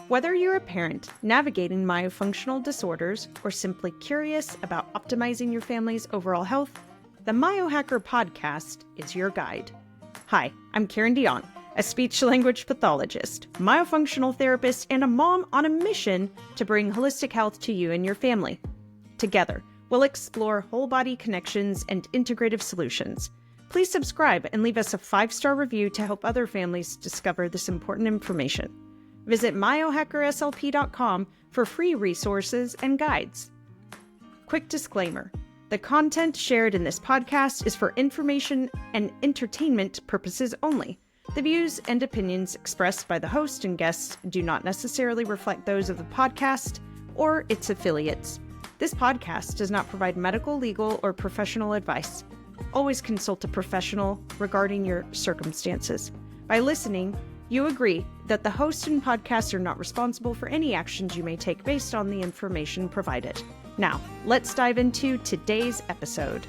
Whether you're a parent navigating myofunctional disorders or simply curious about optimizing your family's overall health, the MyoHacker Podcast is your guide. Hi, I'm Karindy and Amanda, a speech-language pathologist, myofunctional therapist, and a mom on a mission to bring holistic health to you and your family. Together, we'll explore whole-body connections and integrative solutions. Please subscribe and leave us a 5-star review to help other families discover this important information. Visit myohackerslp.com for free resources and guides. Quick disclaimer. The content shared in this podcast is for information and entertainment purposes only. The views and opinions expressed by the host and guests do not necessarily reflect those of the podcast or its affiliates. This podcast does not provide medical, legal, or professional advice. Always consult a professional regarding your circumstances. By listening, you agree that the host and podcast are not responsible for any actions you may take based on the information provided. Now, let's dive into today's episode.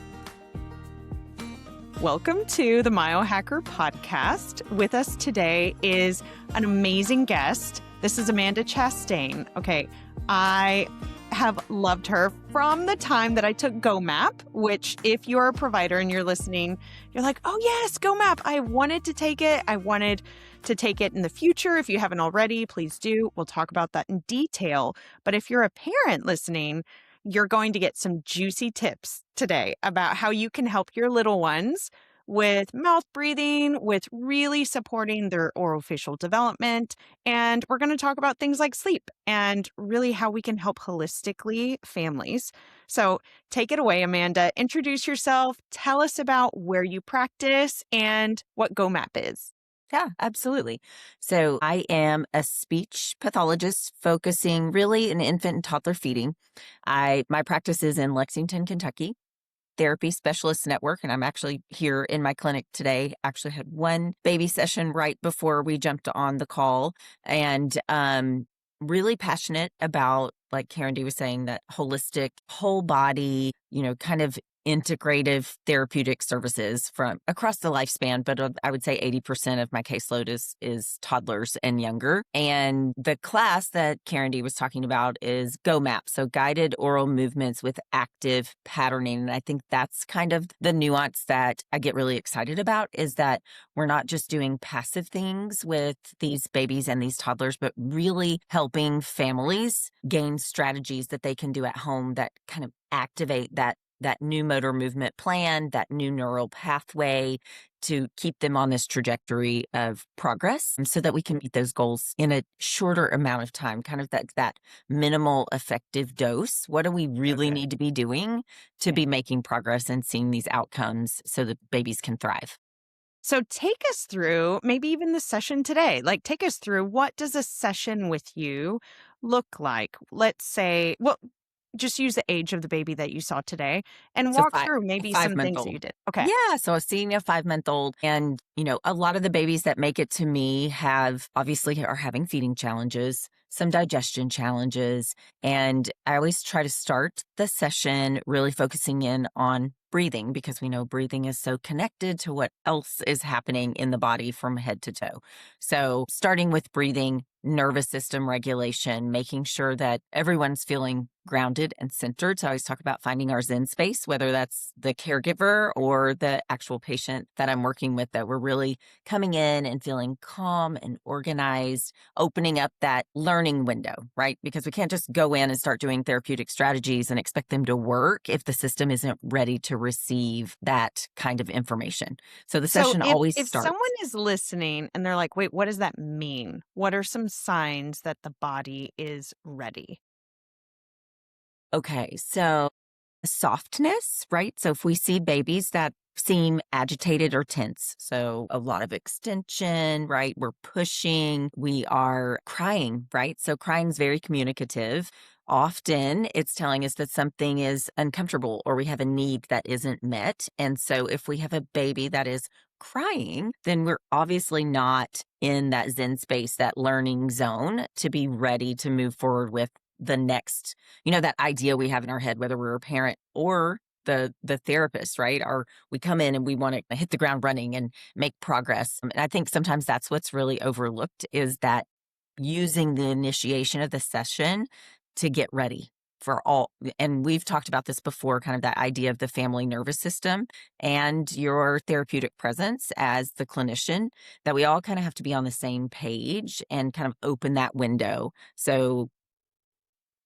Welcome to the MyoHacker Podcast. With us today is an amazing guest. This is Amanda Chastain. Okay, I have loved her from the time that I took GOMAP, which if you're a provider and you're listening, you're like, oh yes, GOMAP. I wanted to take it. I wanted to take it in the future. If you haven't already, please do. We'll talk about that in detail. But if you're a parent listening, you're going to get some juicy tips today about how you can help your little ones with mouth breathing, with really supporting their orofacial development. And we're going to talk about things like sleep and really how we can help holistically families. So take it away, Amanda. Introduce yourself. Tell us about where you practice and what GOMAP is. Yeah, absolutely. So I am a speech pathologist focusing really in infant and toddler feeding. My practice is in Lexington, Kentucky, Therapy Specialist Network, and I'm actually here in my clinic today. Actually had one baby session right before we jumped on the call, and really passionate about, like Karindy was saying, that holistic, whole body, kind of integrative therapeutic services from across the lifespan, but I would say 80% of my caseload is toddlers and younger. And the class that Karindy was talking about is GOMAP, so guided oral movements with active patterning. And I think that's kind of the nuance that I get really excited about, is that we're not just doing passive things with these babies and these toddlers, but really helping families gain strategies that they can do at home that kind of activate that new motor movement plan, that new neural pathway to keep them on this trajectory of progress so that we can meet those goals in a shorter amount of time, kind of that minimal effective dose. What do we really need to be doing to be making progress and seeing these outcomes so that babies can thrive? So take us through maybe even the session today. Like, take us through, what does a session with you look like? Let's say, just use the age of the baby that you saw today and walk through maybe some things that you did. Okay. Yeah. So I was seeing a 5-month-old, and, a lot of the babies that make it to me are having feeding challenges, some digestion challenges. And I always try to start the session really focusing in on breathing, because we know breathing is so connected to what else is happening in the body from head to toe. So starting with breathing, nervous system regulation, making sure that everyone's feeling grounded and centered. So I always talk about finding our Zen space, whether that's the caregiver or the actual patient that I'm working with, that we're really coming in and feeling calm and organized, opening up that learning window, right? Because we can't just go in and start doing therapeutic strategies and expect them to work if the system isn't ready to receive that kind of information. So the session always starts. If someone is listening and they're like, wait, what does that mean? What are some signs that the body is ready? Okay, so softness, right? So if we see babies that seem agitated or tense, so a lot of extension, right? We're pushing, we are crying, right? So crying is very communicative. Often it's telling us that something is uncomfortable or we have a need that isn't met. And so if we have a baby that is crying, then we're obviously not in that Zen space, that learning zone, to be ready to move forward with the next, that idea we have in our head, whether we're a parent or the therapist, right? Or we come in and we want to hit the ground running and make progress. And I think sometimes that's what's really overlooked, is that using the initiation of the session to get ready for all. And we've talked about this before, kind of that idea of the family nervous system and your therapeutic presence as the clinician, that we all kind of have to be on the same page and kind of open that window. So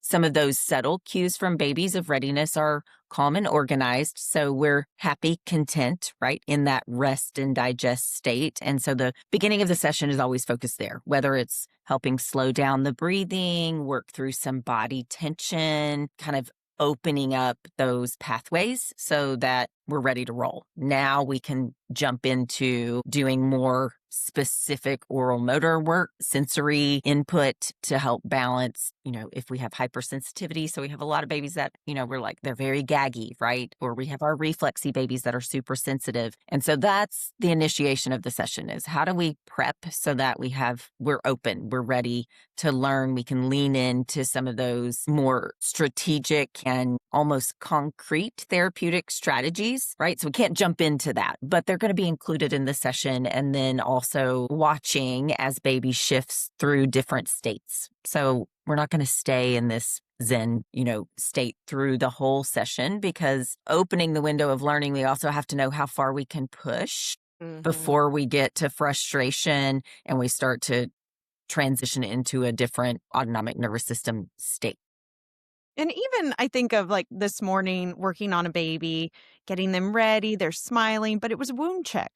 some of those subtle cues from babies of readiness are calm and organized. So we're happy, content, right, in that rest and digest state. And so the beginning of the session is always focused there, whether it's helping slow down the breathing, work through some body tension, kind of opening up those pathways so that we're ready to roll. Now we can jump into doing more specific oral motor work, sensory input to help balance, if we have hypersensitivity. So we have a lot of babies that, we're like, they're very gaggy, right? Or we have our reflexy babies that are super sensitive. And so that's the initiation of the session, is how do we prep so that we're open, we're ready to learn. We can lean into some of those more strategic and almost concrete therapeutic strategies, right? So we can't jump into that, but they're going to be included in the session, and then also watching as baby shifts through different states. So we're not going to stay in this Zen, state through the whole session, because opening the window of learning, we also have to know how far we can push before we get to frustration and we start to transition into a different autonomic nervous system state. And even I think of like this morning working on a baby, getting them ready, they're smiling, but it was a wound check.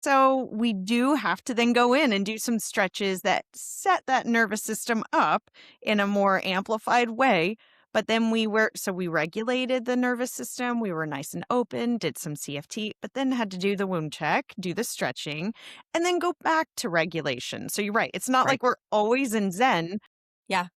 So we do have to then go in and do some stretches that set that nervous system up in a more amplified way. But then we regulated the nervous system. We were nice and open, did some CFT, but then had to do the wound check, do the stretching, and then go back to regulation. So you're right. It's not like we're always in Zen. Yeah.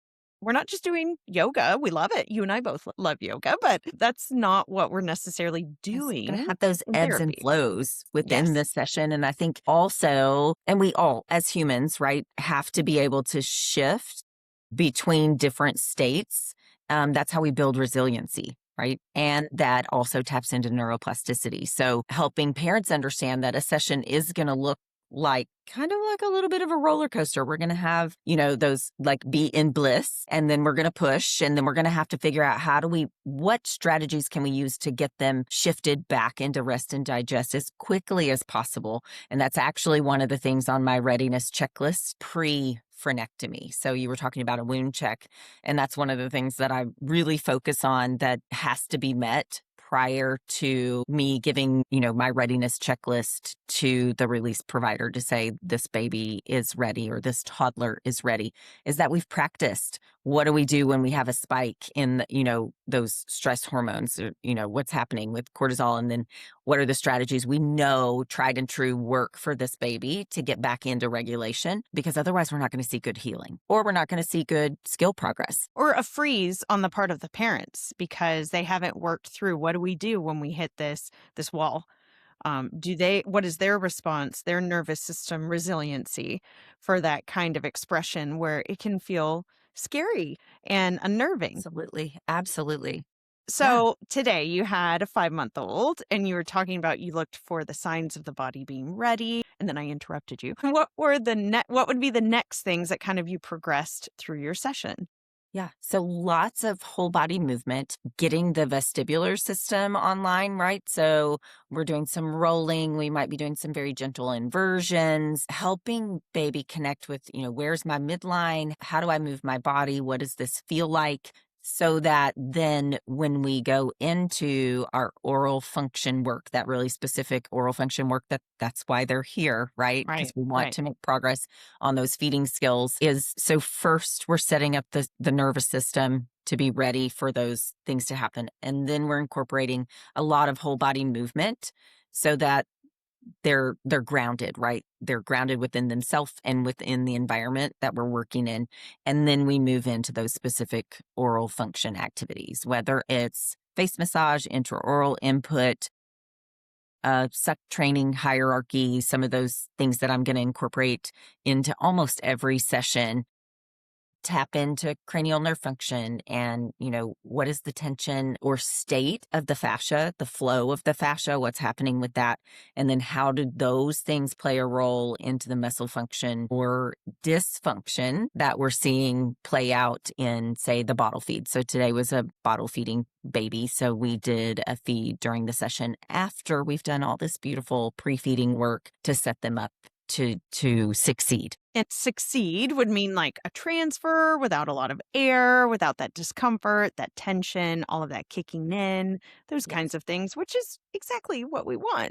We're not just doing yoga. We love it. You and I both love yoga, but that's not what we're necessarily doing. Going to have those ebbs and flows within the session. And I think also, and we all as humans, right, have to be able to shift between different states. That's how we build resiliency, right? And that also taps into neuroplasticity. So helping parents understand that a session is going to look kind of like a little bit of a roller coaster. We're going to have, those like be in bliss, and then we're going to push, and then we're going to have to figure out what strategies can we use to get them shifted back into rest and digest as quickly as possible. And that's actually one of the things on my readiness checklist pre-frenectomy. So you were talking about a wound check, and that's one of the things that I really focus on that has to be met prior to me giving, my readiness checklist to the release provider to say this baby is ready or this toddler is ready, is that we've practiced. What do we do when we have a spike in, those stress hormones, or, what's happening with cortisol? And then what are the strategies we know tried and true work for this baby to get back into regulation? Because otherwise we're not going to see good healing, or we're not going to see good skill progress. Or a freeze on the part of the parents because they haven't worked through, what do we do when we hit this wall? What is their response, their nervous system resiliency for that kind of expression where it can feel scary and unnerving? Absolutely. So Today you had a 5-month-old and you were talking about you looked for the signs of the body being ready, and then I interrupted you. What would be the next things that kind of you progressed through your session? Yeah. So lots of whole body movement, getting the vestibular system online, right? So we're doing some rolling. We might be doing some very gentle inversions, helping baby connect with, where's my midline? How do I move my body? What does this feel like? So that then when we go into our oral function work, that really specific oral function work, that's why they're here, right? Because we want to make progress on those feeding skills. So first we're setting up the nervous system to be ready for those things to happen. And then we're incorporating a lot of whole body movement so that they're grounded, right? They're grounded within themselves and within the environment that we're working in. And then we move into those specific oral function activities, whether it's face massage, intraoral input, suck training hierarchy, some of those things that I'm going to incorporate into almost every session tap into cranial nerve function and, what is the tension or state of the fascia, the flow of the fascia, what's happening with that. And then how do those things play a role into the muscle function or dysfunction that we're seeing play out in, say, the bottle feed. So today was a bottle feeding baby. So we did a feed during the session after we've done all this beautiful pre-feeding work to set them up to succeed. And succeed would mean like a transfer without a lot of air, without that discomfort, that tension, all of that kicking in, those kinds of things, which is exactly what we want.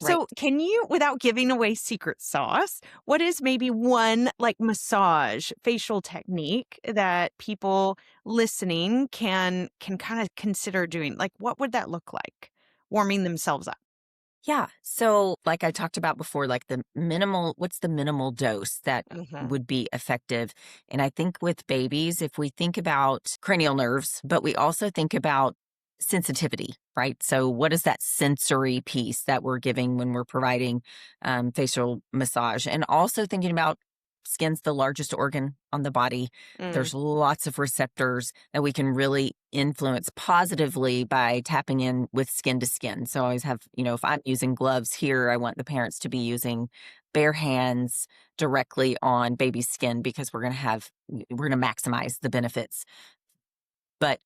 Right. So can you, without giving away secret sauce, what is maybe one like massage facial technique that people listening can kind of consider doing? Like what would that look like? Warming themselves up. Yeah. So like I talked about before, like what's the minimal dose that would be effective? And I think with babies, if we think about cranial nerves, but we also think about sensitivity, right? So what is that sensory piece that we're giving when we're providing facial massage? And also thinking about skin's the largest organ on the body. There's lots of receptors that we can really influence positively by tapping in with skin to skin. So I always have, if I'm using gloves here, I want the parents to be using bare hands directly on baby's skin because we're going to maximize the benefits. But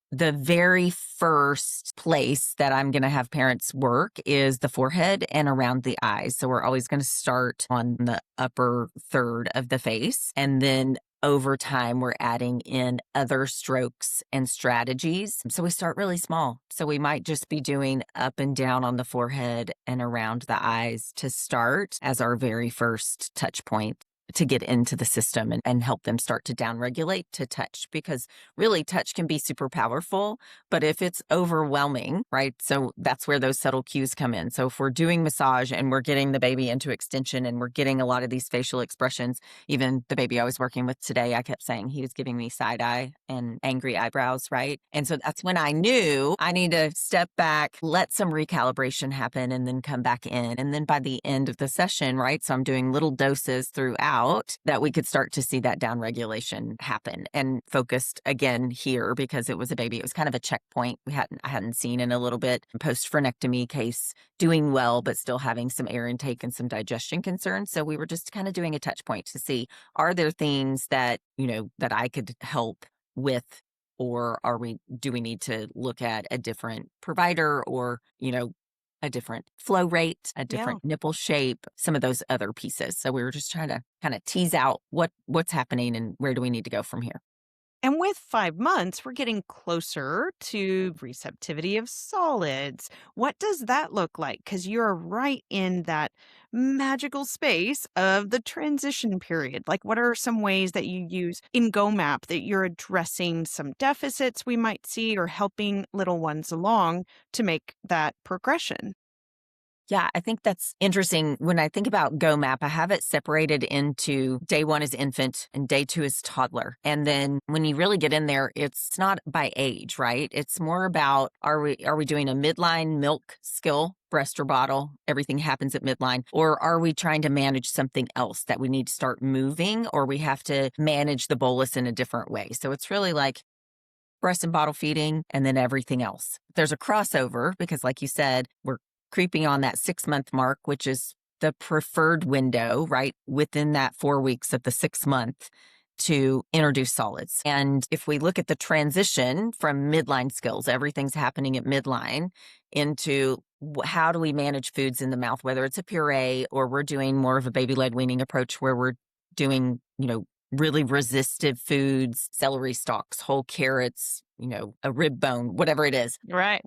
the very first place that I'm going to have parents work is the forehead and around the eyes. So we're always going to start on the upper third of the face. And then over time, we're adding in other strokes and strategies. So we start really small. So we might just be doing up and down on the forehead and around the eyes to start as our very first touch point to get into the system and help them start to downregulate to touch, because really touch can be super powerful, but if it's overwhelming, right? So that's where those subtle cues come in. So if we're doing massage and we're getting the baby into extension and we're getting a lot of these facial expressions, even the baby I was working with today, I kept saying he was giving me side eye and angry eyebrows, right? And so that's when I knew I need to step back, let some recalibration happen, and then come back in. And then by the end of the session, right? So I'm doing little doses throughout that we could start to see that downregulation happen, and focused again here because it was a baby. It was kind of a checkpoint I hadn't seen in a little bit. Post-frenectomy case, doing well, but still having some air intake and some digestion concerns. So we were just kind of doing a touch point to see, are there things that, that I could help with, or do we need to look at a different provider or, a different flow rate, a different nipple shape, some of those other pieces. So we were just trying to kind of tease out what's happening and where do we need to go from here. And with 5 months, we're getting closer to receptivity of solids. What does that look like? Because you're right in that magical space of the transition period. Like, what are some ways that you use in GOMAP that you're addressing some deficits we might see or helping little ones along to make that progression? Yeah, I think that's interesting. When I think about GOMAP, I have it separated into day 1 is infant and day 2 is toddler. And then when you really get in there, it's not by age, right? It's more about, are we doing a midline milk skill, breast or bottle? Everything happens at midline. Or are we trying to manage something else that we need to start moving, or we have to manage the bolus in a different way? So it's really like breast and bottle feeding and then everything else. There's a crossover because, like you said, we're creeping on that 6-month mark, which is the preferred window, right? Within that 4 weeks of the 6th month to introduce solids. And if we look at the transition from midline skills, everything's happening at midline, into how do we manage foods in the mouth, whether it's a puree or we're doing more of a baby-led weaning approach where we're doing, really resistive foods, celery stalks, whole carrots, a rib bone, whatever it is. Right.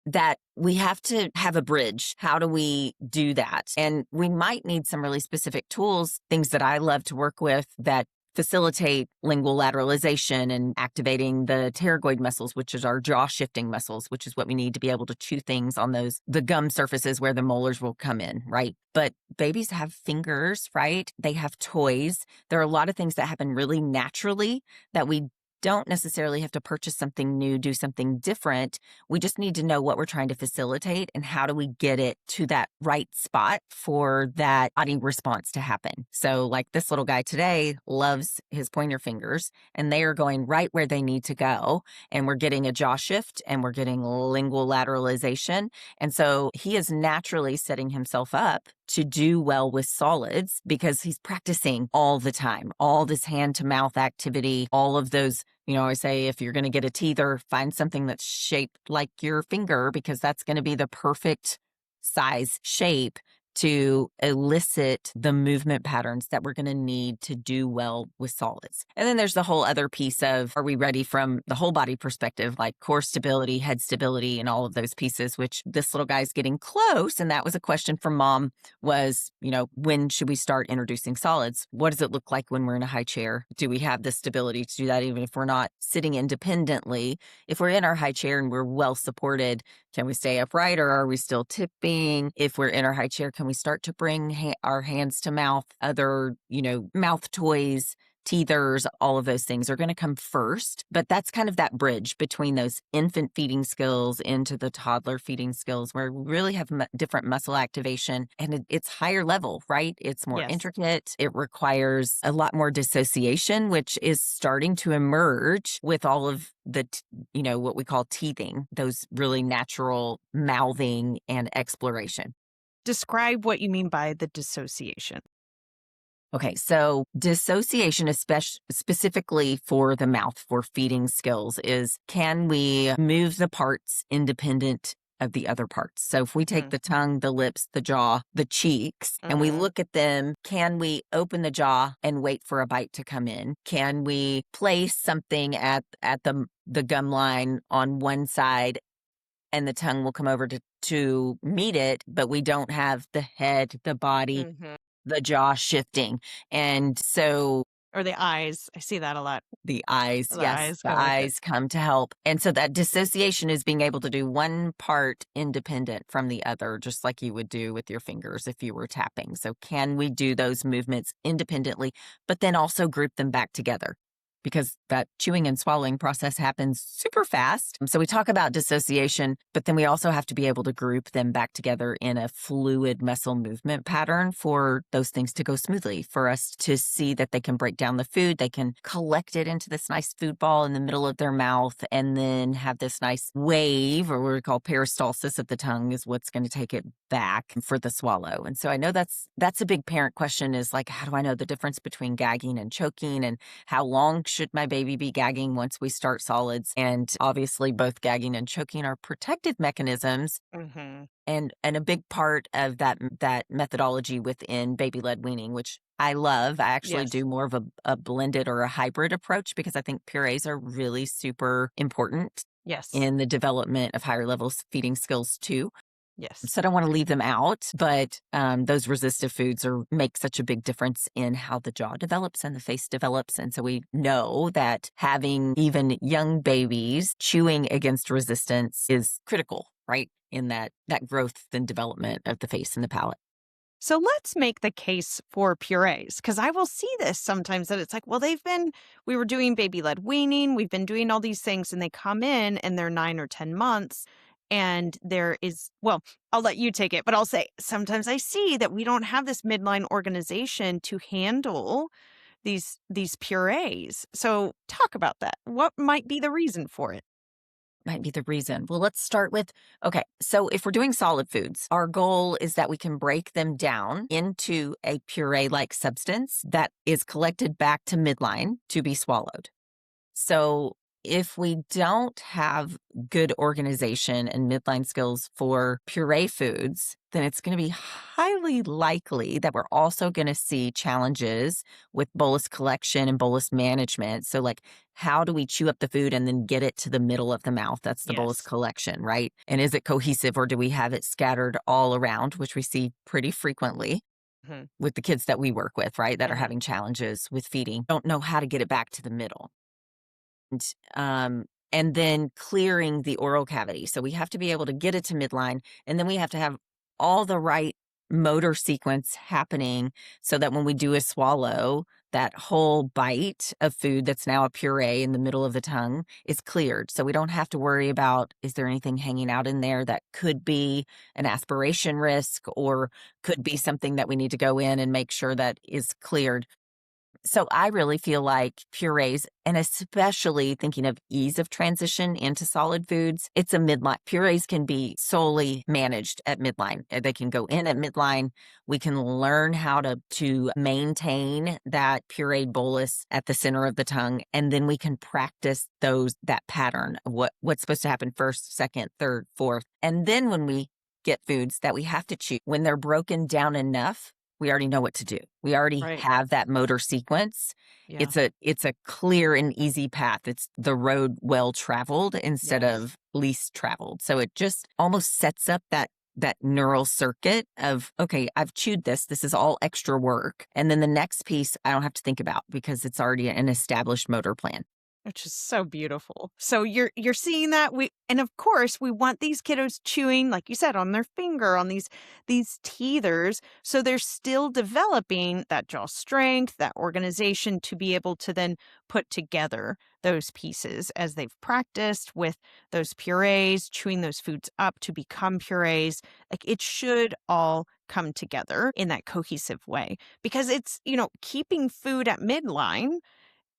That we have to have a bridge. How do we do that? And we might need some really specific tools, things that I love to work with that facilitate lingual lateralization and activating the pterygoid muscles, which is our jaw shifting muscles, which is what we need to be able to chew things on the gum surfaces where the molars will come in, right? But babies have fingers, right? They have toys. There are a lot of things that happen really naturally that we don't necessarily have to purchase something new, do something different. We just need to know what we're trying to facilitate and how do we get it to that right spot for that body response to happen. So like this little guy today loves his pointer fingers and they are going right where they need to go. And we're getting a jaw shift and we're getting lingual lateralization. And so he is naturally setting himself up to do well with solids because he's practicing all the time, all this hand to mouth activity, all of those. I say if you're going to get a teether, find something that's shaped like your finger because that's going to be the perfect size shape to elicit the movement patterns that we're going to need to do well with solids. And then there's the whole other piece of, are we ready from the whole body perspective, like core stability, head stability, and all of those pieces, which this little guy's getting close. And that was a question from mom was, when should we start introducing solids? What does it look like when we're in a high chair? Do we have the stability to do that even if we're not sitting independently? If we're in our high chair and we're well supported, can we stay upright or are we still tipping? If we're in our high chair, can we start to bring our hands to mouth? Other, mouth toys, teethers, all of those things are going to come first. But that's kind of that bridge between those infant feeding skills into the toddler feeding skills where we really have different muscle activation and it's higher level, right? It's more intricate. It requires a lot more dissociation, which is starting to emerge with all of the, what we call teething, those really natural mouthing and exploration. Describe what you mean by the dissociation. Okay, so dissociation, specifically for the mouth, for feeding skills, is can we move the parts independent of the other parts? So if we take the tongue, the lips, the jaw, the cheeks, and we look at them, can we open the jaw and wait for a bite to come in? Can we place something at the gum line on one side and the tongue will come over to meet it, but we don't have the head, the body, the jaw shifting. And so, or the eyes, I see that a lot. The eyes, yes, the eyes come to help. And so that dissociation is being able to do one part independent from the other, just like you would do with your fingers if you were tapping. So can we do those movements independently, but then also group them back together? Because that chewing and swallowing process happens super fast. So we talk about dissociation, but then we also have to be able to group them back together in a fluid muscle movement pattern for those things to go smoothly, for us to see that they can break down the food, they can collect it into this nice food ball in the middle of their mouth, and then have this nice wave, or what we call peristalsis of the tongue is what's going to take it back for the swallow. And so I know that's a big parent question is like, how do I know the difference between gagging and choking, and how long should my baby be gagging once we start solids? And obviously both gagging and choking are protective mechanisms. And a big part of that methodology within baby-led weaning, which I love. I actually do more of a blended or a hybrid approach because I think purees are really super important in the development of higher levels feeding skills too. So I don't want to leave them out, but those resistive foods make such a big difference in how the jaw develops and the face develops. And so we know that having even young babies chewing against resistance is critical, right? In that growth and development of the face and the palate. So let's make the case for purees, because I will see this sometimes that it's like, well, we were doing baby-led weaning, we've been doing all these things, and they come in and they're 9 or 10 months. And there is, well, I'll let you take it, but I'll say sometimes I see that we don't have this midline organization to handle these purees. So talk about that. What might be the reason for it? Might be the reason. Well, let's start with, okay, so if we're doing solid foods, our goal is that we can break them down into a puree-like substance that is collected back to midline to be swallowed. So if we don't have good organization and midline skills for puree foods, then it's going to be highly likely that we're also going to see challenges with bolus collection and bolus management. So like, how do we chew up the food and then get it to the middle of the mouth? That's the bolus collection, right? And is it cohesive or do we have it scattered all around, which we see pretty frequently with the kids that we work with, right? That are having challenges with feeding, don't know how to get it back to the middle. And then clearing the oral cavity. So we have to be able to get it to midline, and then we have to have all the right motor sequence happening so that when we do a swallow, that whole bite of food that's now a puree in the middle of the tongue is cleared. So we don't have to worry about, is there anything hanging out in there that could be an aspiration risk or could be something that we need to go in and make sure that is cleared. So I really feel like purees, and especially thinking of ease of transition into solid foods, it's a midline. Purees can be solely managed at midline. They can go in at midline. We can learn how to maintain that pureed bolus at the center of the tongue, and then we can practice that pattern of what's supposed to happen first, second, third, fourth. And then when we get foods that we have to chew, when they're broken down enough, we already know what to do. We already have that motor sequence. Yeah. It's a clear and easy path. It's the road well traveled instead of least traveled. So it just almost sets up that neural circuit of, okay, I've chewed this. This is all extra work. And then the next piece I don't have to think about because it's already an established motor plan. Which is so beautiful. So you're seeing that and of course we want these kiddos chewing, like you said, on their finger, on these teethers. So they're still developing that jaw strength, that organization to be able to then put together those pieces as they've practiced with those purees, chewing those foods up to become purees. Like it should all come together in that cohesive way because it's, keeping food at midline,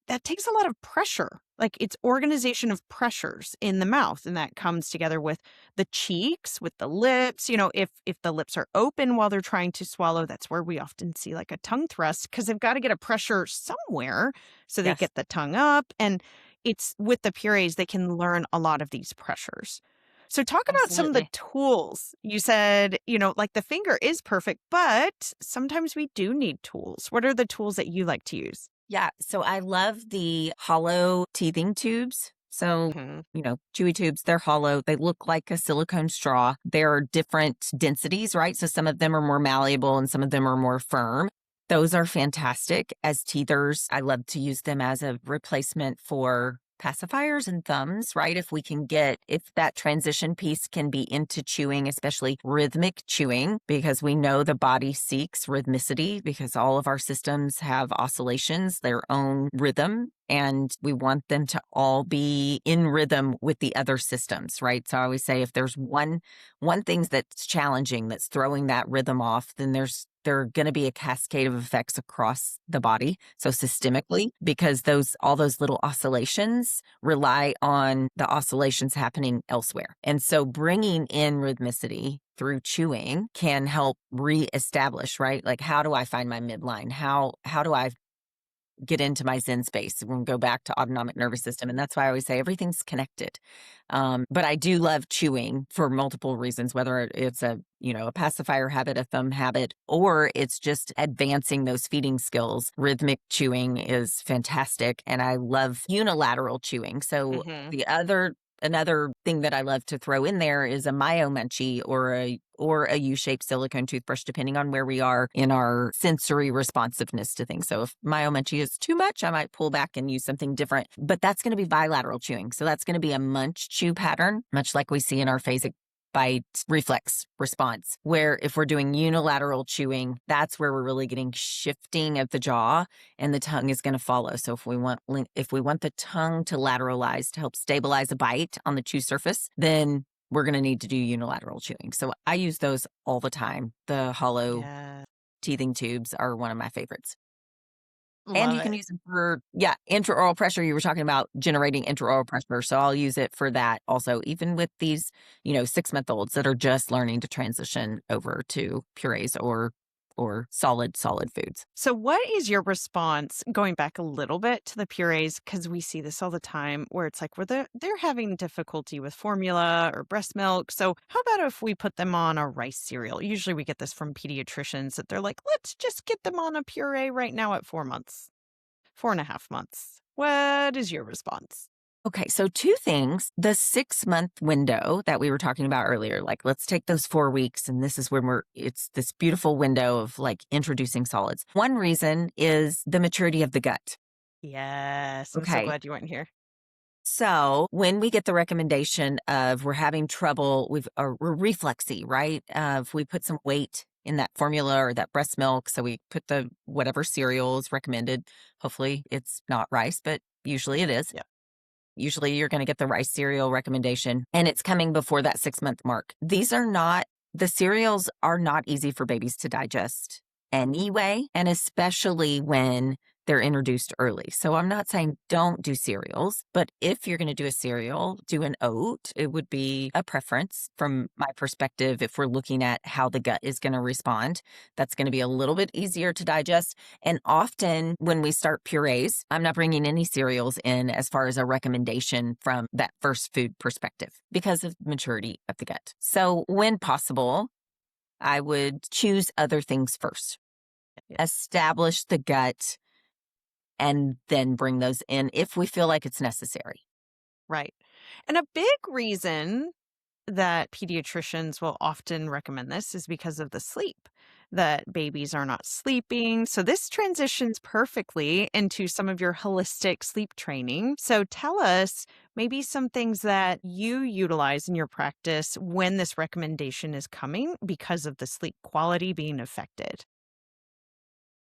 that takes a lot of pressure. Like it's organization of pressures in the mouth. And that comes together with the cheeks, with the lips. If the lips are open while they're trying to swallow, that's where we often see like a tongue thrust because they've got to get a pressure somewhere. So they get the tongue up. And it's with the purees, they can learn a lot of these pressures. So talk about some of the tools. You said, like the finger is perfect, but sometimes we do need tools. What are the tools that you like to use? Yeah. So I love the hollow teething tubes. So, chewy tubes, they're hollow. They look like a silicone straw. There are different densities, right? So some of them are more malleable and some of them are more firm. Those are fantastic as teethers. I love to use them as a replacement for pacifiers and thumbs, right? If that transition piece can be into chewing, especially rhythmic chewing, because we know the body seeks rhythmicity because all of our systems have oscillations, their own rhythm, and we want them to all be in rhythm with the other systems, right? So I always say if there's one thing that's challenging, that's throwing that rhythm off, then there are going to be a cascade of effects across the body. So systemically, because all those little oscillations rely on the oscillations happening elsewhere. And so bringing in rhythmicity through chewing can help reestablish, right? Like, how do I find my midline? How do I get into my Zen space? We'll go back to autonomic nervous system. And that's why I always say everything's connected. But I do love chewing for multiple reasons, whether it's a pacifier habit, a thumb habit, or it's just advancing those feeding skills. Rhythmic chewing is fantastic. And I love unilateral chewing. So another thing that I love to throw in there is a MyoMunchie or a U-shaped silicone toothbrush, depending on where we are in our sensory responsiveness to things. So if MyoMunchie is too much, I might pull back and use something different. But that's going to be bilateral chewing. So that's going to be a munch chew pattern, much like we see in our phasic bite reflex response, where if we're doing unilateral chewing, that's where we're really getting shifting of the jaw and the tongue is going to follow. So if we want the tongue to lateralize to help stabilize a bite on the chew surface, then we're going to need to do unilateral chewing. So I use those all the time. The hollow teething tubes are one of my favorites. And you can use them for, intraoral pressure. You were talking about generating intraoral pressure. So I'll use it for that also, even with these, 6-month-olds that are just learning to transition over to purees or solid foods. So what is your response, going back a little bit to the purees, because we see this all the time where it's like they're having difficulty with formula or breast milk. So how about if we put them on a rice cereal? Usually we get this from pediatricians that they're like, let's just get them on a puree right now at 4.5 months. What is your response? Okay, so 2 things. The 6-month window that we were talking about earlier, like let's take those 4 weeks, and this is when it's this beautiful window of like introducing solids. One reason is the maturity of the gut. Yes, I'm so glad you went here. So when we get the recommendation of we're having trouble, we're reflexy, right? If we put some weight in that formula or that breast milk. So we put the whatever cereal is recommended. Hopefully it's not rice, but usually it is. Yeah. Usually you're going to get the rice cereal recommendation, and it's coming before that 6-month mark. The cereals are not easy for babies to digest anyway, and especially when they're introduced early. So I'm not saying don't do cereals, but if you're going to do a cereal, do an oat. It would be a preference from my perspective. If we're looking at how the gut is going to respond, that's going to be a little bit easier to digest. And often when we start purees, I'm not bringing any cereals in as far as a recommendation from that first food perspective because of maturity of the gut. So when possible, I would choose other things first. Establish the gut and then bring those in if we feel like it's necessary. Right. And a big reason that pediatricians will often recommend this is because of the sleep, that babies are not sleeping. So this transitions perfectly into some of your holistic sleep training. So tell us maybe some things that you utilize in your practice when this recommendation is coming because of the sleep quality being affected.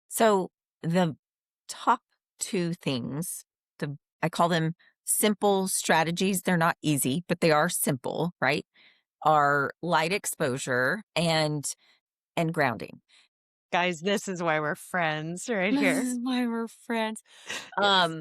So the top two things, I call them simple strategies. They're not easy, but they are simple, right? Are light exposure and grounding. Guys, this is why we're friends right This here. is why we're friends. Yes.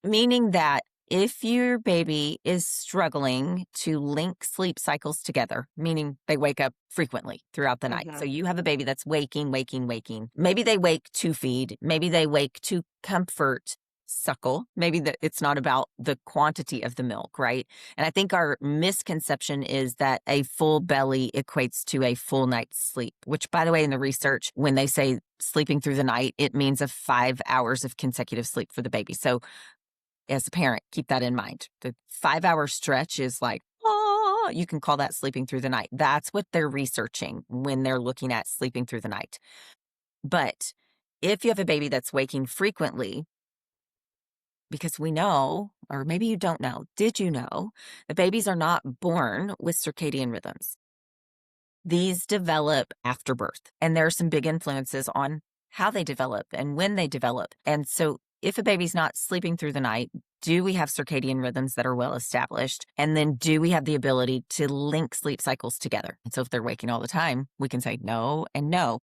Meaning that if your baby is struggling to link sleep cycles together, meaning they wake up frequently throughout the night. So you have a baby that's waking. Maybe they wake to feed. Maybe they wake to comfort suckle. Maybe it's not about the quantity of the milk, right? And I think our misconception is that a full belly equates to a full night's sleep, which, by the way, in the research, when they say sleeping through the night, it means 5 hours of consecutive sleep for the baby. So as a parent, keep that in mind. The 5-hour stretch is like, you can call that sleeping through the night. That's what they're researching when they're looking at sleeping through the night. But if you have a baby that's waking frequently, because we know, or maybe you don't know, did you know that babies are not born with circadian rhythms? These develop after birth, and there are some big influences on how they develop and when they develop. And so if a baby's not sleeping through the night, do we have circadian rhythms that are well established? And then do we have the ability to link sleep cycles together? And so if they're waking all the time, we can say no and no.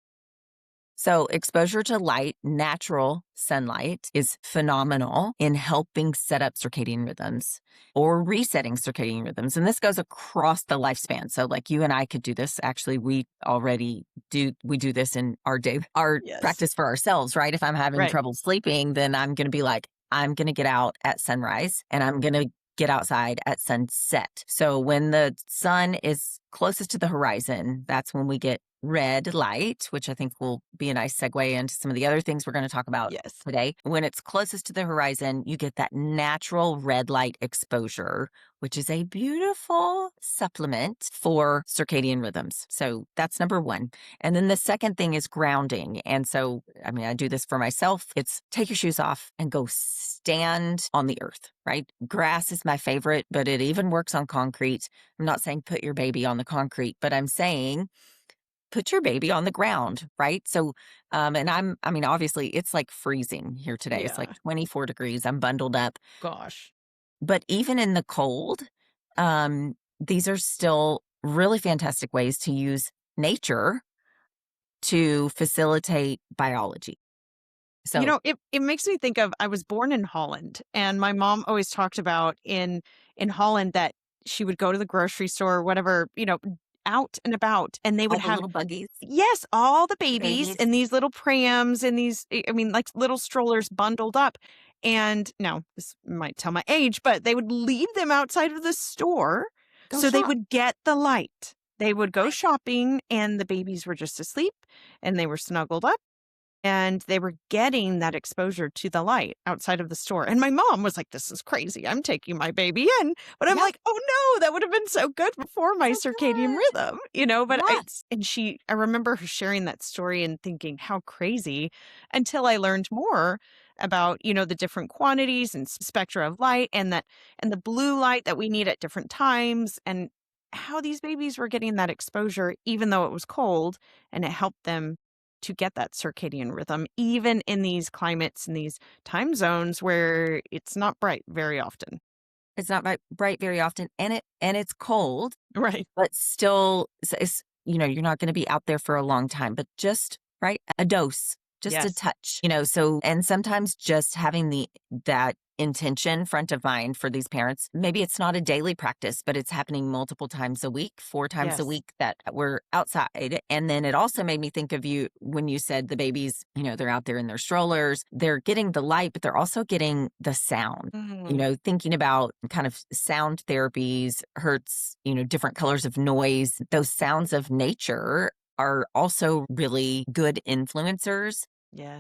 So exposure to light, natural sunlight, is phenomenal in helping set up circadian rhythms or resetting circadian rhythms. And this goes across the lifespan. So like you and I could do this. Actually, we do this in our Yes. practice for ourselves, right? If I'm having Right. trouble sleeping, then I'm going to be like, I'm going to get out at sunrise and I'm going to get outside at sunset. So when the sun is closest to the horizon, that's when we get red light, which I think will be a nice segue into some of the other things we're going to talk about Yes. today. When it's closest to the horizon, you get that natural red light exposure, which is a beautiful supplement for circadian rhythms. So that's number one. And then the second thing is grounding. And so, I do this for myself. It's take your shoes off and go stand on the earth, right? Grass is my favorite, but it even works on concrete. I'm not saying put your baby on the concrete, but I'm saying put your baby on the ground, right? So, obviously it's like freezing here today. It's like 24 degrees. I'm bundled up. Gosh. But even in the cold, these are still really fantastic ways to use nature to facilitate biology. So, it makes me think of, I was born in Holland, and my mom always talked about in Holland that she would go to the grocery store or whatever, out and about, and they would all the have, little buggies. yes, all the babies Babies. in these little prams and these, like little strollers bundled up. And now this might tell my age, but they would leave them outside of the store so they would get the light. They would go shopping, and the babies were just asleep and they were snuggled up. And they were getting that exposure to the light outside of the store. And my mom was like, this is crazy. I'm taking my baby in. But I'm like, oh no, that would have been so good for my circadian rhythm, but I remember her sharing that story and thinking how crazy, until I learned more about, the different quantities and spectra of light, and the blue light that we need at different times. And how these babies were getting that exposure, even though it was cold, and it helped them to get that circadian rhythm, even in these climates and these time zones where it's not bright very often. It's not bright very often, and it's cold, Right. but still, you're not going to be out there for a long time, but just right, a dose, just a Yes. touch, so, and sometimes just having that intention front of mind for these parents. Maybe it's not a daily practice, but it's happening multiple times a week, 4 times a Yes. week that we're outside. And then it also made me think of you when you said the babies, they're out there in their strollers, they're getting the light, but they're also getting the sound. Thinking about kind of sound therapies, hertz, different colors of noise, those sounds of nature are also really good influencers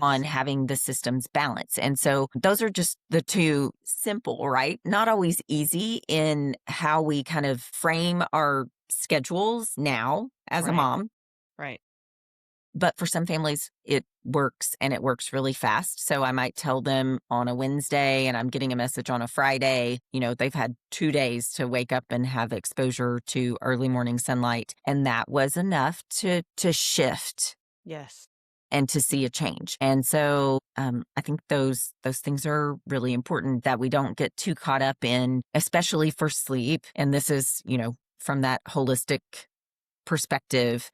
on Yes. having the systems balance. And so those are just the two simple, right? Not always easy in how we kind of frame our schedules now as a Right. mom. Right. But for some families, it works, and it works really fast. So I might tell them on a Wednesday and I'm getting a message on a Friday, they've had 2 days to wake up and have exposure to early morning sunlight. And that was enough to shift Yes. and to see a change. And so I think those things are really important, that we don't get too caught up in, especially for sleep. And this is, from that holistic perspective.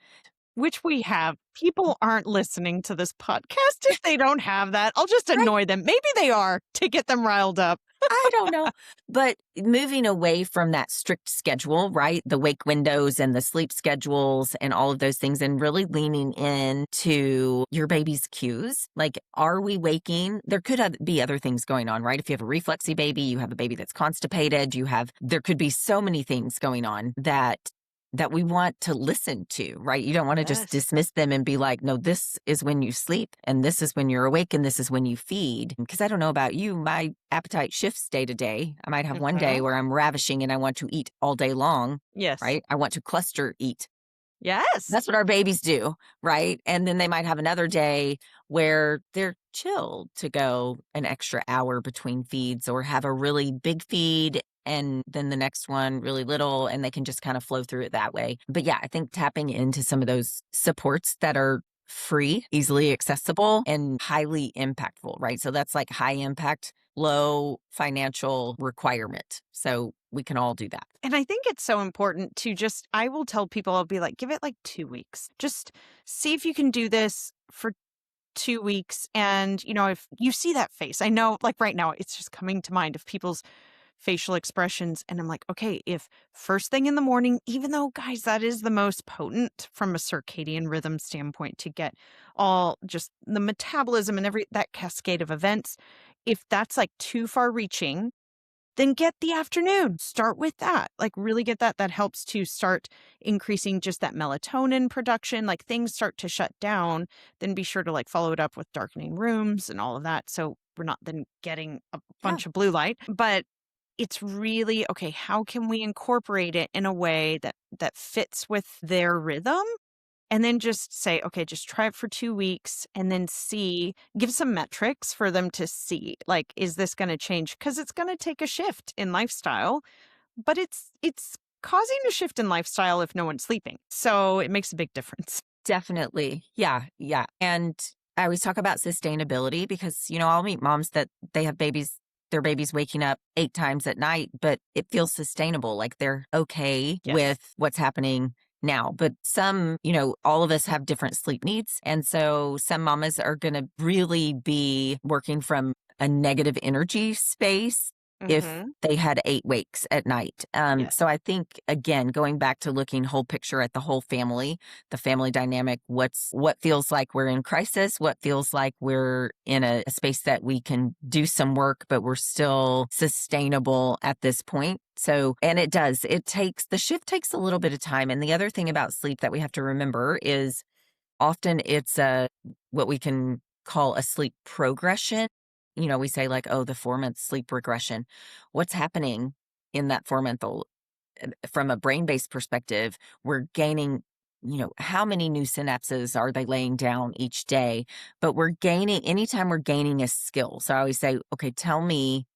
Which we have. People aren't listening to this podcast if they don't have that. I'll just Right. annoy them. Maybe they are to get them riled up. I don't know. But moving away from that strict schedule, right? The wake windows and the sleep schedules and all of those things, and really leaning into your baby's cues. Like, are we waking? There could be other things going on, right? If you have a reflexy baby, you have a baby that's constipated, there could be so many things going on that we want to listen to, right? You don't want to just Yes. dismiss them and be like, no, this is when you sleep, and this is when you're awake, and this is when you feed. Because I don't know about you, my appetite shifts day to day. I might have one day where I'm ravishing and I want to eat all day long, Yes. right? I want to cluster eat. Yes. That's what our babies do, right? And then they might have another day where they're chilled to go an extra hour between feeds, or have a really big feed and then the next one really little, and they can just kind of flow through it that way. But yeah, I think tapping into some of those supports that are free, easily accessible, and highly impactful, right? So that's like high impact, low financial requirement. So we can all do that. And I think it's so important to I will tell people, I'll be like, give it like 2 weeks. Just see if you can do this for 2 weeks. And, if you see that face, I know like right now, it's just coming to mind of people's facial expressions. And I'm like, okay, if first thing in the morning, even though, guys, that is the most potent from a circadian rhythm standpoint to get all just the metabolism and that cascade of events, if that's like too far reaching, then get the afternoon. Start with that. Like really get that. That helps to start increasing just that melatonin production. Like things start to shut down, then be sure to like follow it up with darkening rooms and all of that. So we're not then getting a bunch of blue light. But it's really, okay, how can we incorporate it in a way that fits with their rhythm? And then just say, okay, just try it for 2 weeks and then give some metrics for them to see. Like, is this going to change? Because it's going to take a shift in lifestyle, but it's causing a shift in lifestyle if no one's sleeping. So it makes a big difference. Definitely. Yeah. Yeah. And I always talk about sustainability because, I'll meet moms that they have their babies waking up 8 times at night, but it feels sustainable. Like they're okay with what's happening now. But some, all of us have different sleep needs. And so some mamas are going to really be working from a negative energy space if they had 8 wakes at night. So I think, again, going back to looking whole picture at the whole family, the family dynamic, what feels like we're in crisis, what feels like we're in a space that we can do some work, but we're still sustainable at this point. So, and the shift takes a little bit of time. And the other thing about sleep that we have to remember is often it's what we can call a sleep progression. We say like, oh, the 4-month sleep regression. What's happening in that 4-month-old from a brain-based perspective? We're gaining, how many new synapses are they laying down each day? But anytime we're gaining a skill. So I always say, okay, tell me,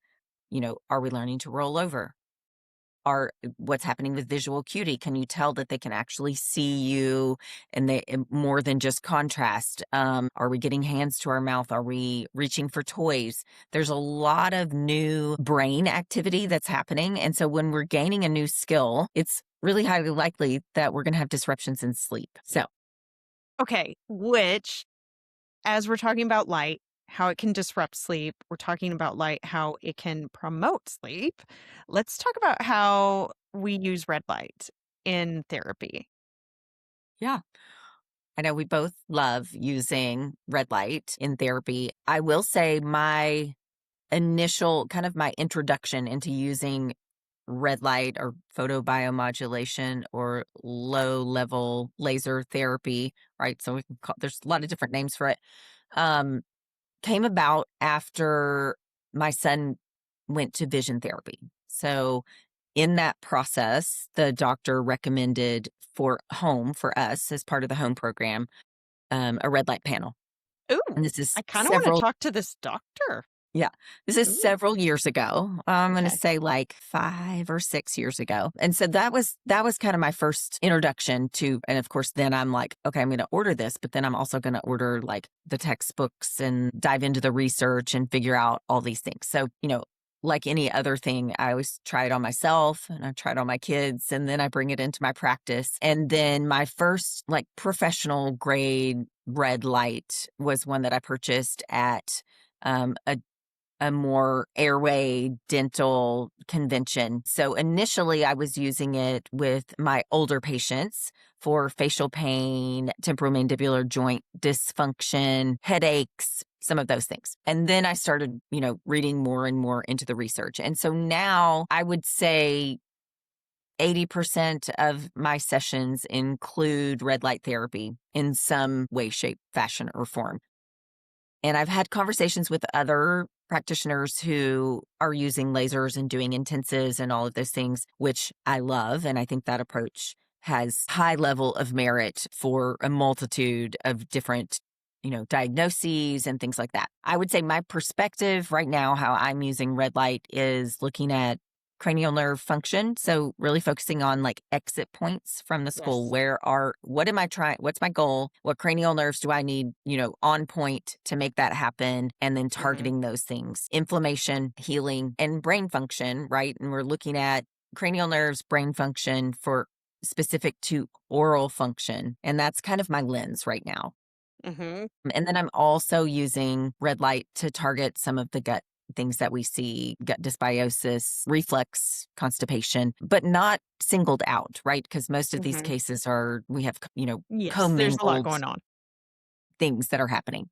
are we learning to roll over? what's happening with visual acuity? Can you tell that they can actually see you and they more than just contrast? Are we getting hands to our mouth? Are we reaching for toys? There's a lot of new brain activity that's happening. And so when we're gaining a new skill, it's really highly likely that we're going to have disruptions in sleep. So, Okay, which, as we're talking about light, how it can disrupt sleep, we're talking about light, how it can promote sleep. Let's talk about how we use red light in therapy. yeah. I know we both love using red light in therapy. I will say my introduction into using red light or photobiomodulation or low level laser therapy, right? So there's a lot of different names for it. Came about after my son went to vision therapy. So in that process, the doctor recommended for us as part of the home program, a red light panel. Ooh, And this is I kind of want to several talk to this doctor. Yeah. This is Ooh, several years ago. I'm going to okay. say like 5 or 6 years ago. And so that was kind of my first introduction to, and of course, then I'm like, okay, I'm going to order this, but then I'm also going to order like the textbooks and dive into the research and figure out all these things. So, like any other thing, I always try it on myself and I try it on my kids and then I bring it into my practice. And then my first like professional grade red light was one that I purchased at a more airway dental convention. So initially I was using it with my older patients for facial pain, temporomandibular joint dysfunction, headaches, some of those things. And then I started, reading more and more into the research. And so now I would say 80% of my sessions include red light therapy in some way, shape, fashion, or form. And I've had conversations with other practitioners who are using lasers and doing intensives and all of those things, which I love. And I think that approach has high level of merit for a multitude of different, diagnoses and things like that. I would say my perspective right now, how I'm using red light is looking at cranial nerve function. So really focusing on like exit points from the skull. Yes. What am I trying? What's my goal? What cranial nerves do I need, on point to make that happen? And then targeting those things, inflammation, healing, and brain function, right? And we're looking at cranial nerves, brain function for specific to oral function. And that's kind of my lens right now. Mm-hmm. And then I'm also using red light to target some of the gut things that we see, gut dysbiosis, reflux, constipation, but not singled out, right? Because most of these cases we have, Yes, there's a lot commingled going on. things that are happening.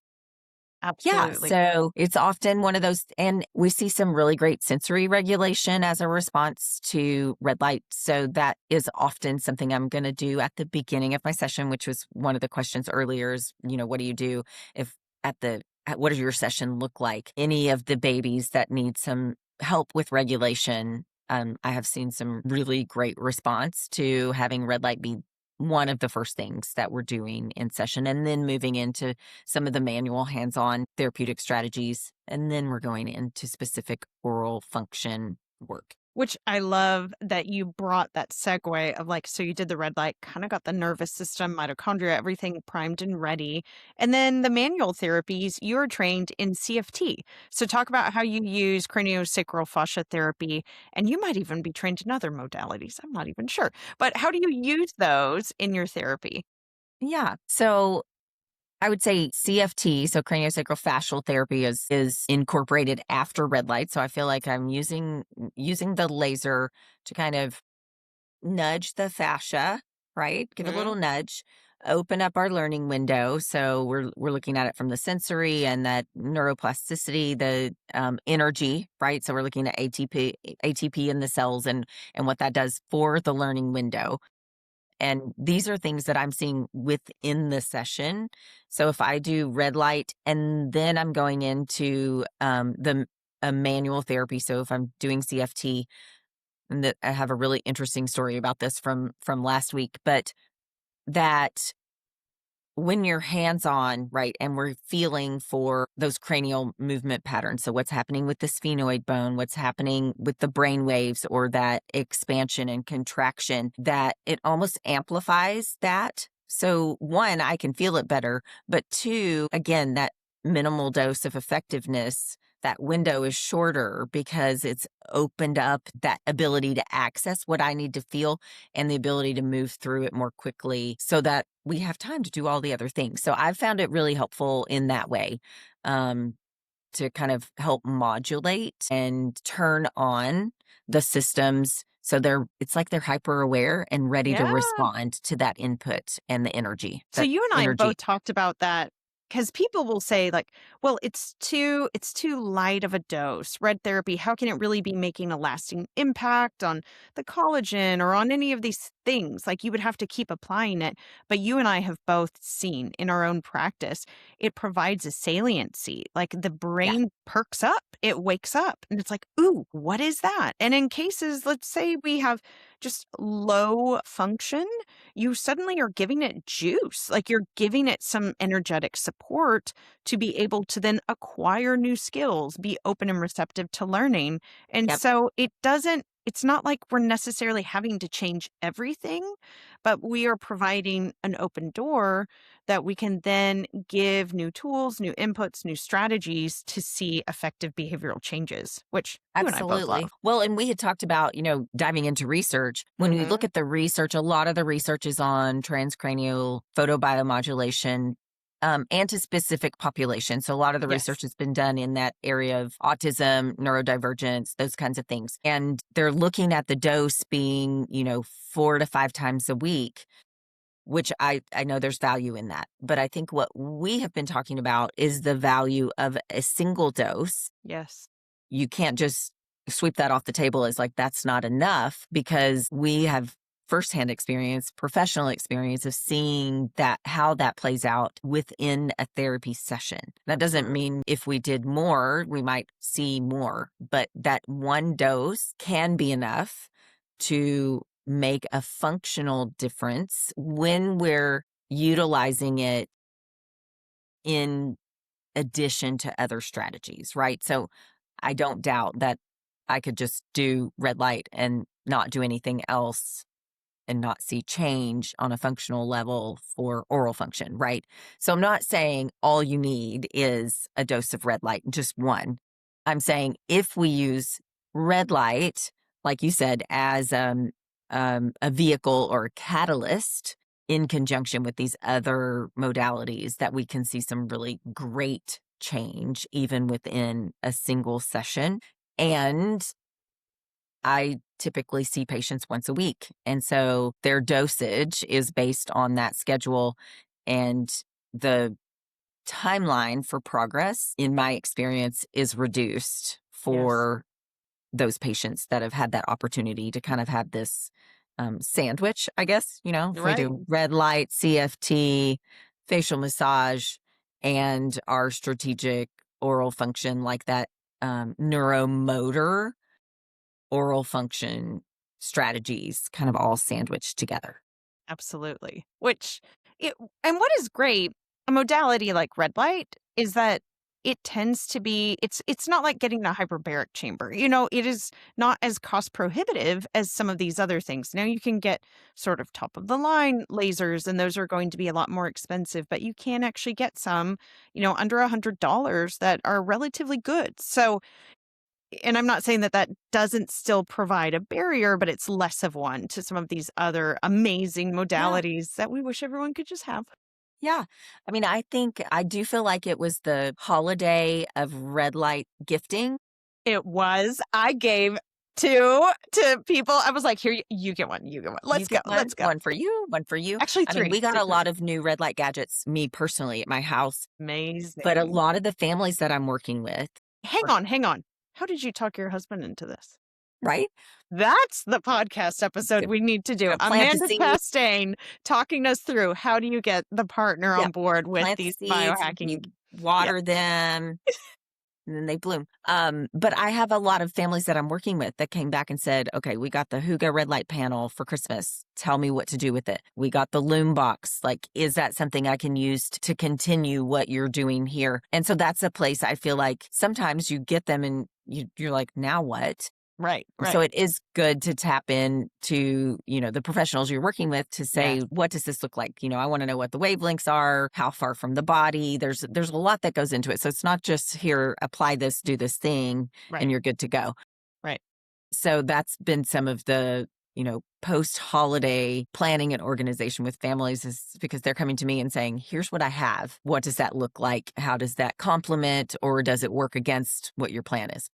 Yeah. Absolutely. So it's often one of those, and we see some really great sensory regulation as a response to red light. So that is often something I'm going to do at the beginning of my session, which was one of the questions earlier is, what do you do if what does your session look like? Any of the babies that need some help with regulation. I have seen some really great response to having red light be one of the first things that we're doing in session, and then moving into some of the manual hands-on therapeutic strategies. And then we're going into specific oral function work. Which I love that you brought that segue of like, so you did the red light, kind of got the nervous system, mitochondria, everything primed and ready. And then the manual therapies, you're trained in CFT. So talk about how you use craniosacral fascia therapy, and you might even be trained in other modalities. I'm not even sure. But how do you use those in your therapy? Yeah. So I would say CFT, so craniosacral fascial therapy is incorporated after red light. So I feel like I'm using the laser to kind of nudge the fascia, right? Give a little nudge, open up our learning window. So we're looking at it from the sensory and that neuroplasticity, the energy, right? So we're looking at ATP in the cells and what that does for the learning window. And these are things that I'm seeing within the session. So if I do red light and then I'm going into a manual therapy. So if I'm doing CFT, and I have a really interesting story about this from last week, but that when you're hands-on, right, and we're feeling for those cranial movement patterns. So what's happening with the sphenoid bone, what's happening with the brain waves or that expansion and contraction, that it almost amplifies that. So one, I can feel it better, but two, again, that minimal dose of effectiveness, that window is shorter because it's opened up that ability to access what I need to feel and the ability to move through it more quickly so that we have time to do all the other things. So I've found it really helpful in that way, to kind of help modulate and turn on the systems. So it's like they're hyper aware and ready to Yeah. respond to that input and the energy. So that you and I energy. both talked about that because people will say like, well, it's too light of a dose. Red therapy, how can it really be making a lasting impact on the collagen or on any of these things? Like you would have to keep applying it. But you and I have both seen in our own practice, it provides a saliency. Like the brain perks up, it wakes up, and it's like, ooh, what is that? And in cases, let's say we have just low function, you suddenly are giving it juice. Like you're giving it some energetic support to be able to then acquire new skills, be open and receptive to learning. And so it's not like we're necessarily having to change everything, but we are providing an open door that we can then give new tools, new inputs, new strategies to see effective behavioral changes, which you and I both Absolutely. love. Well, and we had talked about, diving into research. When we look at the research, a lot of the research is on transcranial photobiomodulation, and to specific populations. So a lot of the research has been done in that area of autism, neurodivergence, those kinds of things. And they're looking at the dose being, 4 to 5 times a week, which I know there's value in that. But I think what we have been talking about is the value of a single dose. Yes. You can't just sweep that off the table as like, that's not enough, because we have firsthand experience, professional experience of seeing how that plays out within a therapy session. That doesn't mean if we did more, we might see more, but that one dose can be enough to make a functional difference when we're utilizing it in addition to other strategies, right? So I don't doubt that I could just do red light and not do anything else and not see change on a functional level for oral function, right? So I'm not saying all you need is a dose of red light, just one. I'm saying if we use red light, like you said, as a vehicle or a catalyst in conjunction with these other modalities, that we can see some really great change even within a single session. And I typically see patients once a week. And so their dosage is based on that schedule, and the timeline for progress, in my experience, is reduced for those patients that have had that opportunity to kind of have this sandwich, I guess, if we do red light, CFT, facial massage, and our strategic oral function, like that neuromotor oral function strategies kind of all sandwiched together. Absolutely. And what is great, a modality like red light, is that it tends to be, it's not like getting a hyperbaric chamber. It is not as cost prohibitive as some of these other things. Now you can get sort of top of the line lasers, and those are going to be a lot more expensive, but you can actually get some, under $100 that are relatively good. So, and I'm not saying that doesn't still provide a barrier, but it's less of one to some of these other amazing modalities that we wish everyone could just have. Yeah. I mean, I do feel like it was the holiday of red light gifting. It was. I gave two to people. I was like, here, you get one. You get one. Let's go. One for you, one for you. Actually, three. I mean, we got a lot of new red light gadgets, me personally, at my house. Amazing. But a lot of the families that I'm working with. Hang on. How did you talk your husband into this? Right? That's the podcast episode we need to do. Amanda Chastain talking us through how do you get the partner on board with these biohacking. You water them, and then they bloom. But I have a lot of families that I'm working with that came back and said, okay, we got the Huga red light panel for Christmas. Tell me what to do with it. We got the Loom box. Like, is that something I can use to continue what you're doing here? And so that's a place I feel like sometimes you get them and you're like, now what? Right. So it is good to tap into, the professionals you're working with to say, Yeah. what does this look like? I want to know what the wavelengths are, how far from the body. There's a lot that goes into it. So it's not just here, apply this, do this thing, and you're good to go. Right. So that's been some of the, post-holiday planning and organization with families, is because they're coming to me and saying, here's what I have. What does that look like? How does that complement, or does it work against what your plan is?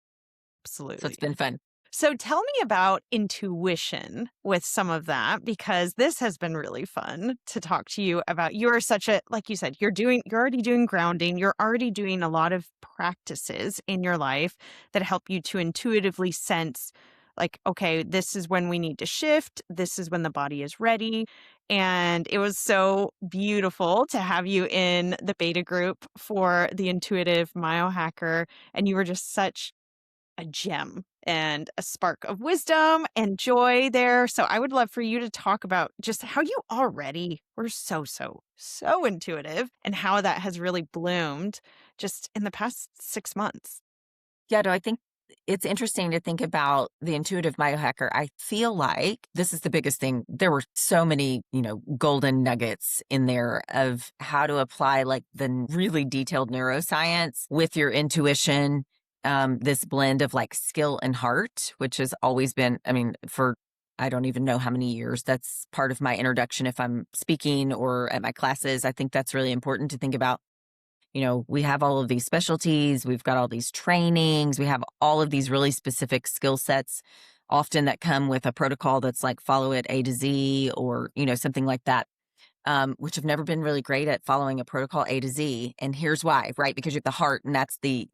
Absolutely. So it's been fun. So tell me about intuition with some of that, because this has been really fun to talk to you about. You're such a, like you said, you're already doing grounding. You're already doing a lot of practices in your life that help you to intuitively sense, like, okay, this is when we need to shift. This is when the body is ready. And it was so beautiful to have you in the beta group for the intuitive MyoHacker. And you were just such a gem and a spark of wisdom and joy there. So I would love for you to talk about just how you already were so intuitive, and how that has really bloomed just in the past 6 months. Yeah, no, I think it's interesting to think about the intuitive MyoHacker. I feel like this is the biggest thing. There were so many, golden nuggets in there of how to apply like the really detailed neuroscience with your intuition. This blend of like skill and heart, which has always been, for I don't even know how many years, that's part of my introduction if I'm speaking or at my classes. I think that's really important to think about. We have all of these specialties, we've got all these trainings, we have all of these really specific skill sets, often that come with a protocol that's like follow it A to Z, or, something like that. Which have never been really great at following a protocol A to Z. And here's why, right? Because you have the heart, and that's the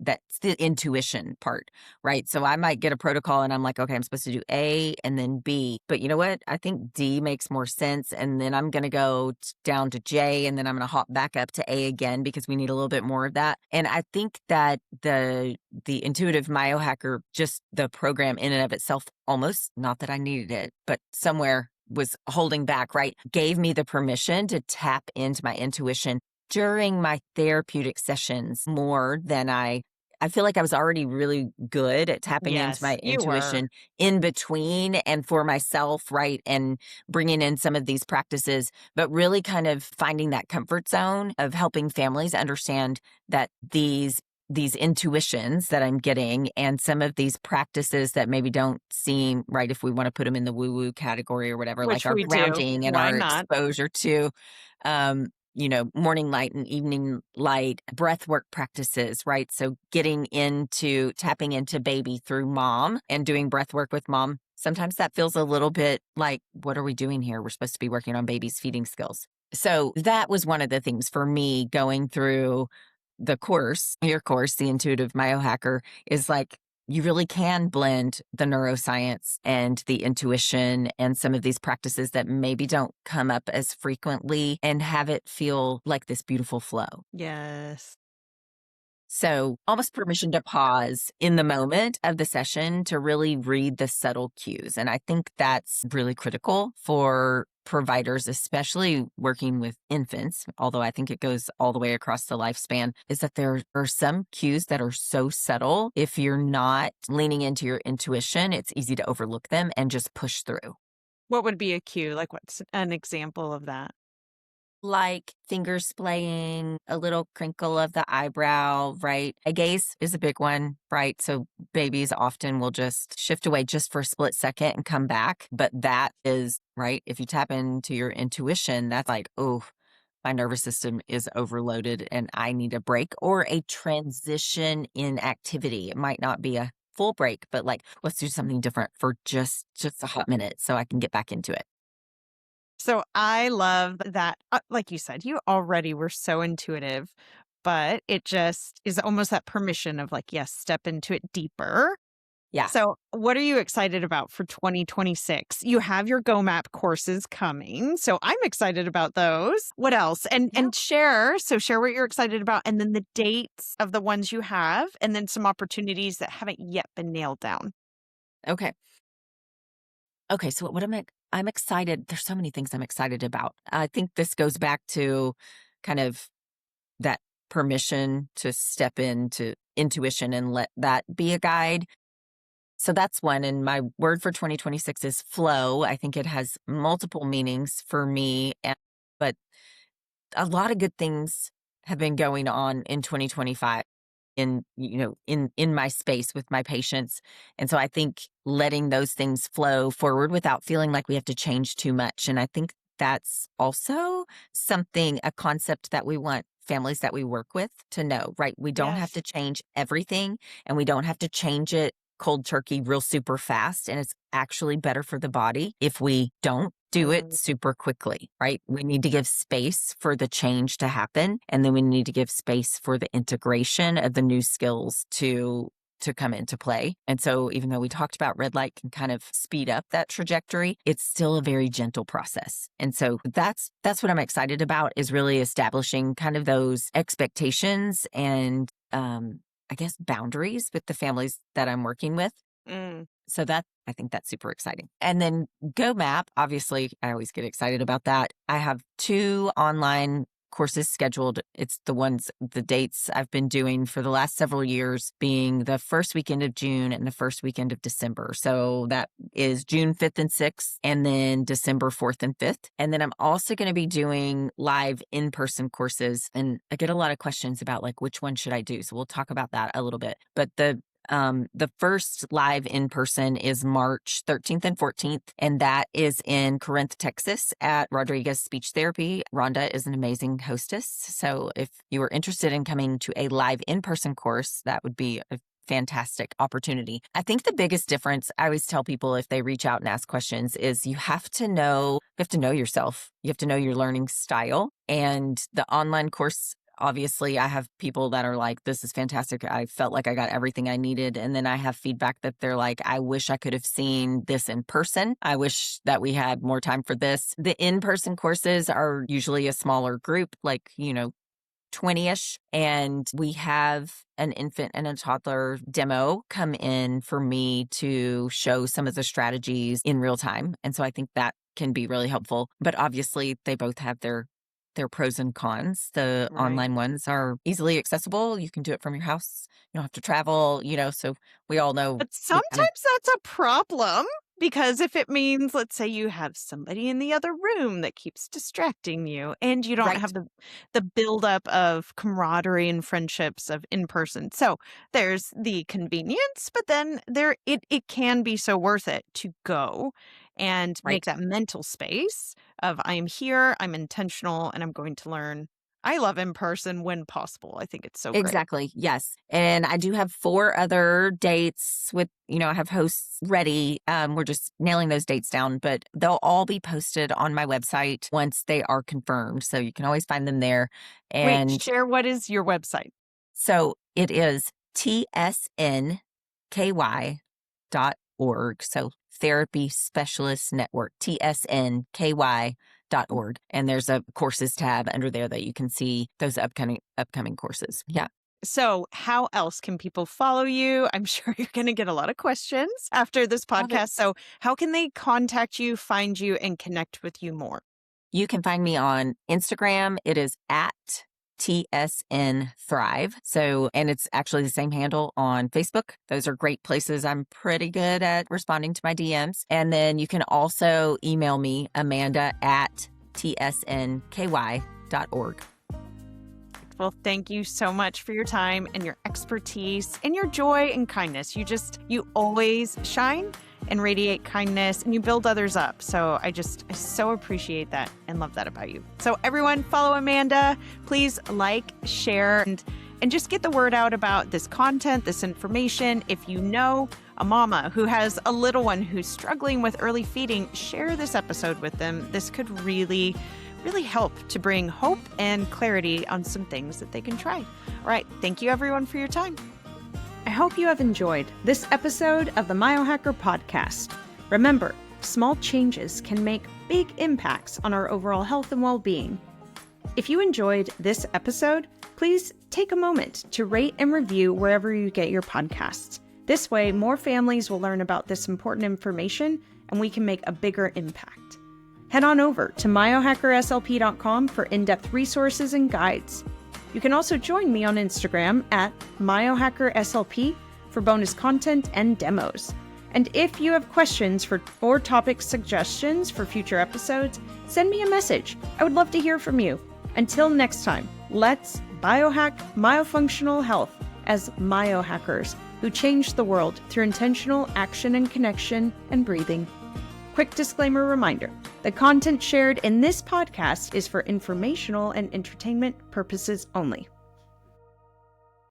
intuition part, right? So I might get a protocol and I'm like, okay, I'm supposed to do A and then B, but you know what? I think D makes more sense. And then I'm going to go down to J, and then I'm going to hop back up to A again, because we need a little bit more of that. And I think that the intuitive MyoHacker, just the program in and of itself, almost, not that I needed it, but somewhere was holding back, right? Gave me the permission to tap into my intuition during my therapeutic sessions more than I feel like I was already really good at tapping into my intuition in between and for myself, right? And bringing in some of these practices, but really kind of finding that comfort zone of helping families understand that these intuitions that I'm getting and some of these practices that maybe don't seem right, if we want to put them in the woo-woo category or whatever, Which like our we do. grounding and Why our not? exposure to, morning light and evening light, breath work practices, right? So tapping into baby through mom and doing breath work with mom. Sometimes that feels a little bit like, what are we doing here? We're supposed to be working on baby's feeding skills. So that was one of the things for me going through your course, the Intuitive MyoHacker, is like, you really can blend the neuroscience and the intuition and some of these practices that maybe don't come up as frequently, and have it feel like this beautiful flow. Yes. So almost permission to pause in the moment of the session to really read the subtle cues. And I think that's really critical for providers, especially working with infants, although I think it goes all the way across the lifespan, is that there are some cues that are so subtle. If you're not leaning into your intuition, it's easy to overlook them and just push through. What would be a cue? Like, what's an example of that? Like finger splaying, a little crinkle of the eyebrow, right? A gaze is a big one, right? So babies often will just shift away just for a split second and come back. But that is, right? If you tap into your intuition, that's like, oh, my nervous system is overloaded and I need a break, or a transition in activity. It might not be a full break, but like, let's do something different for just a hot minute so I can get back into it. So I love that. Like you said, you already were so intuitive, but it just is almost that permission of like, yes, step into it deeper. Yeah. So what are you excited about for 2026? You have your GOMAP courses coming. So I'm excited about those. What else? And share what you're excited about, and then the dates of the ones you have, and then some opportunities that haven't yet been nailed down. Okay. So what I'm excited. There's so many things I'm excited about. I think this goes back to kind of that permission to step into intuition and let that be a guide. So that's one. And my word for 2026 is flow. I think it has multiple meanings for me, but a lot of good things have been going on in 2025 in my space with my patients. And so I think letting those things flow forward without feeling like we have to change too much. And I think that's also a concept that we want families that we work with to know, right? We don't have to change everything, and we don't have to change it cold turkey real super fast. And it's actually better for the body if we don't do it super quickly, right? We need to give space for the change to happen. And then we need to give space for the integration of the new skills to come into play. And so even though we talked about red light can kind of speed up that trajectory, it's still a very gentle process. And so that's what I'm excited about, is really establishing kind of those expectations and I guess boundaries with the families that I'm working with. So I think that's super exciting. And then GOMAP, obviously, I always get excited about that. I have 2 online courses scheduled. It's the dates I've been doing for the last several years, being the first weekend of June and the first weekend of December. So that is June 5th and 6th, and then December 4th and 5th. And then I'm also going to be doing live in-person courses. And I get a lot of questions about like, which one should I do? So we'll talk about that a little bit. But the first live in-person is March 13th and 14th, and that is in Corinth, Texas at Rodriguez Speech Therapy. Rhonda is an amazing hostess. So if you are interested in coming to a live in-person course, that would be a fantastic opportunity. I think the biggest difference, I always tell people if they reach out and ask questions, is you have to know yourself. You have to know your learning style. And the online course, obviously, I have people that are like, this is fantastic. I felt like I got everything I needed. And then I have feedback that they're like, I wish I could have seen this in person. I wish that we had more time for this. The in-person courses are usually a smaller group, like, 20-ish. And we have an infant and a toddler demo come in for me to show some of the strategies in real time. And so I think that can be really helpful. But obviously, they both have their pros and cons. The online ones are easily accessible. You can do it from your house. You don't have to travel, so we all know. But sometimes that's a problem, because if it means, let's say you have somebody in the other room that keeps distracting you, and you don't have the buildup of camaraderie and friendships of in person. So there's the convenience, but then it can be so worth it to go and make that mental space of, I am here, I'm intentional, and I'm going to learn. I love in person when possible. I think it's so great. Exactly. Yes. And I do have 4 other dates with, I have hosts ready. We're just nailing those dates down, but they'll all be posted on my website once they are confirmed. So you can always find them there. And wait, share, what is your website? So it is tsnky.org. So Therapy Specialist Network, tsnky.org. And there's a courses tab under there that you can see those upcoming courses. Yeah. So how else can people follow you? I'm sure you're going to get a lot of questions after this podcast. So how can they contact you, find you, and connect with you more? You can find me on Instagram. It is at TSN Thrive. So, and it's actually the same handle on Facebook. Those are great places. I'm pretty good at responding to my DMs. And then you can also email me, Amanda at tsnky.org. Well, thank you so much for your time and your expertise and your joy and kindness. You always shine and radiate kindness, and you build others up. So I so appreciate that and love that about you. So everyone, follow Amanda. Please like, share, and just get the word out about this content, this information. If you know a mama who has a little one who's struggling with early feeding, share this episode with them. This could really help to bring hope and clarity on some things that they can try. All right. Thank you, everyone, for your time. I hope you have enjoyed this episode of the MyoHacker Podcast. Remember, small changes can make big impacts on our overall health and well-being. If you enjoyed this episode, please take a moment to rate and review wherever you get your podcasts. This way, more families will learn about this important information and we can make a bigger impact. Head on over to myohackerslp.com for in-depth resources and guides. You can also join me on Instagram at MyoHackerSLP for bonus content and demos. And if you have questions or topic suggestions for future episodes, send me a message. I would love to hear from you. Until next time, let's biohack myofunctional health as myohackers who change the world through intentional action and connection and breathing. Quick disclaimer reminder, the content shared in this podcast is for informational and entertainment purposes only.